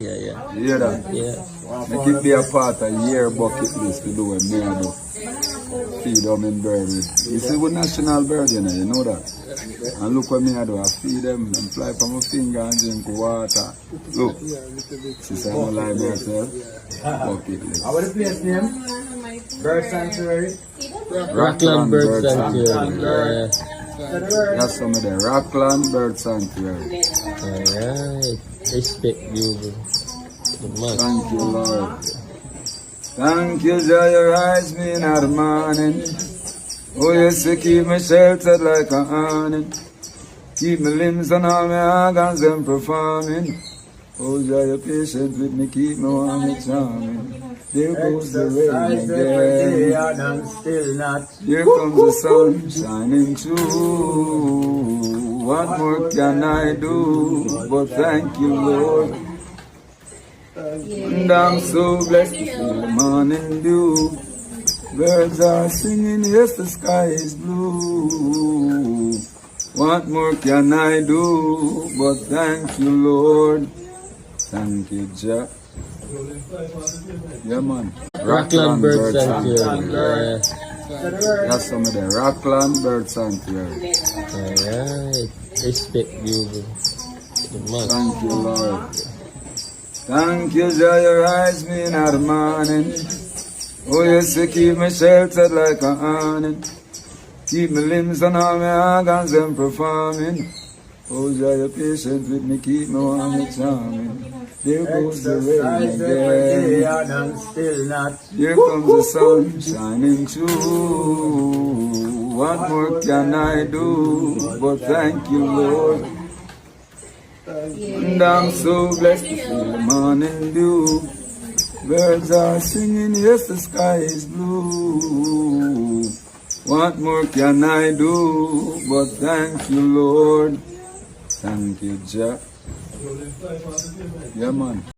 Yeah. You hear that? Yeah. Make it be a part of your bucket list to do what me I do. Feed hummingbird with. This is a national bird, you know that? And look what me I do. I feed them and fly from my finger and drink water. Look. Sister, I don't lie me tell. Bucket list. What is the place name? Bird Sanctuary. Rockland Bird Sanctuary. Yeah. That's some of the Rockland Bird Sanctuary. Alright. Respect you, bro. Thank you, Lord. Thank you, Jah, you rise me in the morning. Oh, yes, you keep me sheltered like a awning. Keep my limbs and all my organs them performing. Oh, Jah, you're patient with me, keep me warm and charming. There goes the rain again. Here comes the sun shining through. What more can I do but thank you, Lord? And I'm so blessed to feel the morning dew. Birds are singing, yes, the sky is blue. What more can I do but thank you, Lord? Thank you, Jah. Yeah, man. Rockland Bird Sanctuary. Yeah. That's some of the Rockland Bird Sanctuary. Alright. Respect you, bro. Thank you, Lord. Thank you, Jah, you rise me in the morning. Oh, yes, you keep me sheltered like a awning. Keep my limbs and all my organs them performing. Oh, Jah, you're patient with me, keep me warm and charming. There goes the rain again. Here comes the sun shining through. What more can I do but thank you, Lord? And I'm so blessed to feel the morning dew. Birds are singing, yes, the sky is blue. What more can I do but thank you, Lord? Thank you, Jah. Yeah, man.